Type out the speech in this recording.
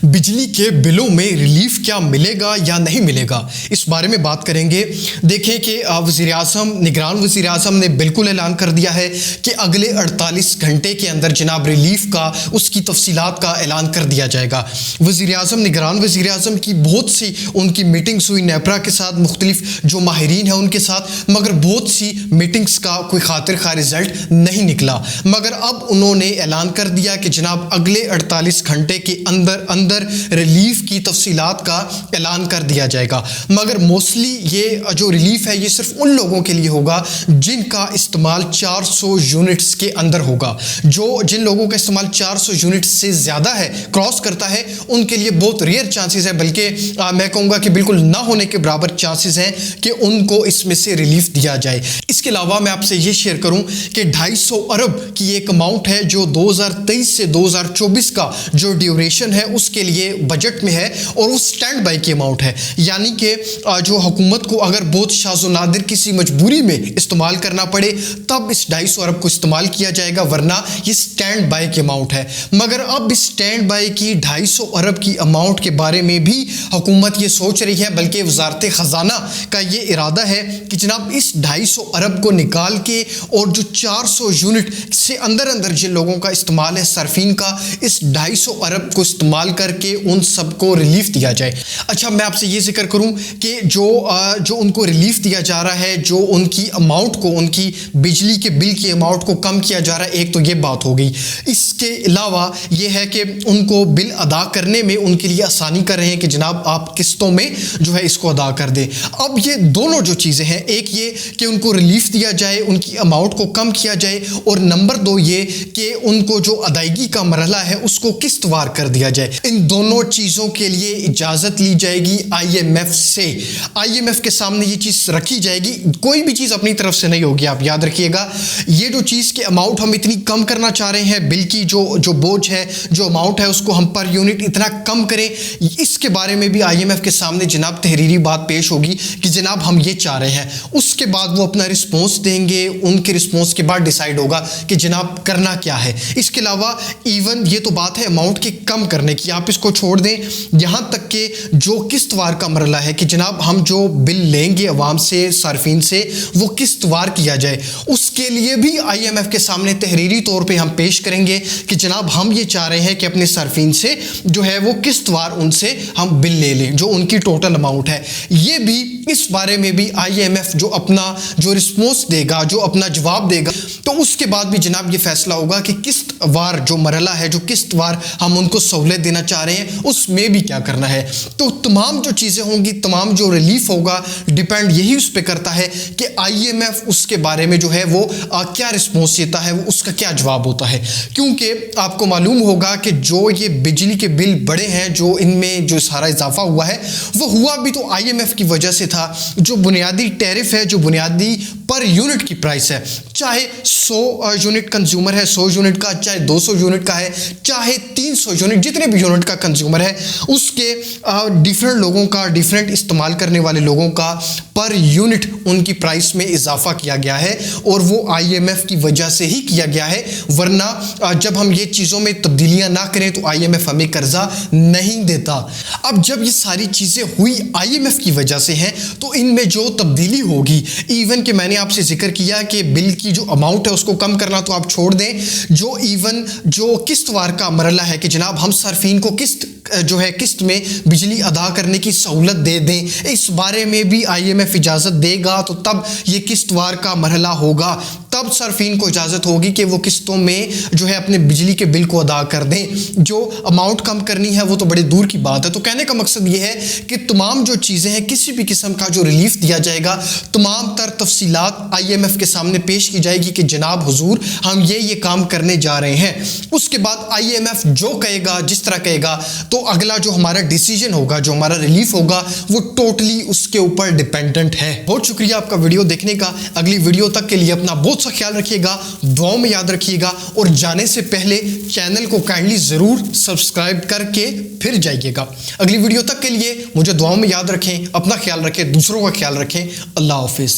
बिजली के बिलों में रिलीफ क्या मिलेगा या नहीं मिलेगा, इस बारे में बात करेंगे। देखें कि निगरान वज़ीर आज़म ने बिल्कुल ऐलान कर दिया है कि अगले 48 घंटे के अंदर जनाब रिलीफ का, उसकी तफसीलात का ऐलान कर दिया जाएगा। निगरान वज़ीर आज़म की बहुत सी उनकी मीटिंग्स हुई नेपरा के साथ, मुख्तलिफ जो माहिरीन हैं उनके साथ, मगर बहुत सी मीटिंग्स का कोई खातिर खा रिज़ल्ट नहीं निकला। मगर अब उन्होंने ऐलान कर दिया कि जनाब अगले 48 घंटे के अंदर रिलीफ की तफसीलात का ऐलान कर दिया जाएगा। मगर मोस्टली ये जो रिलीफ है ये सिर्फ उन लोगों के लिए होगा जिनका इस्तेमाल 400 यूनिट्स के अंदर होगा। जिन लोगों का इस्तेमाल 400 यूनिट्स से ज़्यादा है, क्रॉस करता है, उनके लिए बहुत रेयर चांसेस है, बल्कि मैं कहूँगा कि बिल्कुल ना होने के बराबर चांसेस हैं कि उनको इसमें से रिलीफ दिया जाए। इसके अलावा मैं आपसे ये शेयर करूँ कि 250 अरब की एक अमाउंट है जो 2023 से 2024 का जो ड्यूरेशन है उसके लिए बजट में है, और वो स्टैंड बाई की अमाउंट है। यानी कि जो हुकूमत को अगर बहुत शाज़ो नादिर किसी मजबूरी में इस्तेमाल करना पड़े तब इस 250 अरब को इस्तेमाल किया जाएगा, वरना ये स्टैंड बाई की अमाउंट है। मगर अब इस स्टैंड बाई की 250 अरब की अमाउंट के बारे में भी हुकूमत ये सोच रही है, बल्कि वज़ारत ख़जाना का ये इरादा है कि जनाब इस 250 अरब को निकाल के और जो 400 यूनिट से अंदर जिन लोगों का इस्तेमाल है, सरफीन का, इस 250 अरब को इस्तेमाल करके उन सबको रिलीफ दिया जाए। अच्छा, मैं आपसे ये जिक्र करूं कि जो उनको रिलीफ दिया जा रहा है, जो उनकी अमाउंट को, उनकी बिजली के बिल की अमाउंट को कम किया जा रहा है, एक तो ये बात हो गई। इसके अलावा ये है कि उनको बिल अदा करने में उनके लिए आसानी कर रहे हैं कि जनाब आप किस्तों में जो है इसको अदा कर दें। अब ये दोनों जो चीज़ें हैं, एक ये कि उनको रिलीफ दिया जाए, उनकी अमाउंट को कम किया जाए, और नंबर 2 ये कि उनको जो अदायगी का मरहला है उसको किस्तवार कर दिया जाए। इन दोनों चीज़ों के लिए इजाज़त ली जाएगी IMF से। IMF के सामने ये चीज़ रखी जाएगी, कोई भी चीज़ अपनी तरफ से नहीं होगी। आप याद रखिएगा, ये जो चीज़ के अमाउंट हम इतनी कम करना चाह रहे हैं, बिल की जो बोझ है, जो अमाउंट है, उसको हम पर यूनिट इतना कम करें, इसके बारे में भी IMF के सामने जनाब तहरीरी बात पेश होगी कि जनाब हम ये चाह रहे हैं। उसके बाद वो अपना रिस्पॉन्स देंगे, उनके रिस्पॉन्स के बाद डिसाइड होगा कि जनाब करना क्या है। इसके अलावा इवन ये तो बात है अमाउंट के कम करने की, आप इसको छोड़ दें, यहाँ तक कि जो किस्तवार का मरला है कि जनाब हम जो बिल लेंगे अवाम से, सार्फिन से, वो किस्तवार किया जाए, उसके लिए भी IMF के सामने तहरीरी तौर पे हम पेश करेंगे कि जनाब हम ये चाह रहे हैं कि अपने सार्फिन से जो है वो किस्तवार उनसे हम बिल ले लें, जो उनकी टोटल अमाउंट है। ये भी, इस बारे में भी IMF जो रिस्पॉन्स देगा, जो अपना जवाब देगा, तो उसके बाद भी जनाब ये फैसला होगा कि किस्तवार जो मरला है, जो किस्तवार हम उनको सहूलियत देना चाह रहे हैं, उसमें भी क्या करना है। तो तमाम जो चीज़ें होंगी, तमाम जो रिलीफ होगा, डिपेंड यही उस पर करता है कि IMF उसके बारे में जो है वो क्या रिस्पॉन्स देता है, वो उसका क्या जवाब होता है। क्योंकि आपको मालूम होगा कि जो ये बिजली के बिल बड़े हैं, जो इनमें जो सारा इजाफा हुआ है, वो हुआ भी तो IMF की वजह से था। जो बुनियादी टैरिफ है, जो बुनियादी पर यूनिट की प्राइस है, चाहे 100 यूनिट कंज्यूमर है 100 यूनिट का, चाहे 200 यूनिट का है, चाहे 300 यूनिट, जितने भी यूनिट का कंज्यूमर है, उसके डिफरेंट लोगों का, डिफरेंट इस्तेमाल करने वाले लोगों का पर यूनिट उनकी प्राइस में इजाफा किया गया है, और वो IMF की वजह से ही किया गया है। वरना जब हम ये चीज़ों में तब्दीलियां ना करें तो IMF हमें कर्जा नहीं देता। अब जब ये सारी चीज़ें हुई IMF की वजह से हैं, तो इनमें जो तब्दीली होगी, इवन कि मैंने आपसे जिक्र किया कि बिल की जो अमाउंट है उसको कम करना तो आप छोड़ दें, जो किस्तवार का मरला है कि जनाब हम सरफीन को किस्त में बिजली अदा करने की सहूलत दे दें, इस बारे में भी IMF इजाज़त देगा, तो तब ये किस्तवार का मरहला होगा, तब सरफीन को इजाज़त होगी कि वो किस्तों में जो है अपने बिजली के बिल को अदा कर दें। जो अमाउंट कम करनी है वो तो बड़ी दूर की बात है। तो कहने का मकसद ये है कि तमाम जो चीज़ें हैं, किसी भी किस्म का जो रिलीफ दिया जाएगा, तमाम तर तफसीलात IMF के सामने पेश की जाएगी कि जनाब हुजूर हम ये काम करने जा रहे हैं। उसके बाद IMF जो कहेगा, जिस तरह कहेगा, तो अगला जो हमारा डिसीजन होगा, जो हमारा रिलीफ होगा, वो टोटली उसके ऊपर डिपेंडेंट है। बहुत शुक्रिया आपका वीडियो देखने का। अगली वीडियो तक के लिए अपना बहुत सा ख्याल रखिएगा, दुआओं में याद रखिएगा, और जाने से पहले चैनल को काइंडली ज़रूर सब्सक्राइब करके फिर जाइएगा। अगली वीडियो तक के लिए मुझे दुआओं में याद रखें, अपना ख्याल रखें, दूसरों का ख्याल रखें। अल्लाह हाफिज़।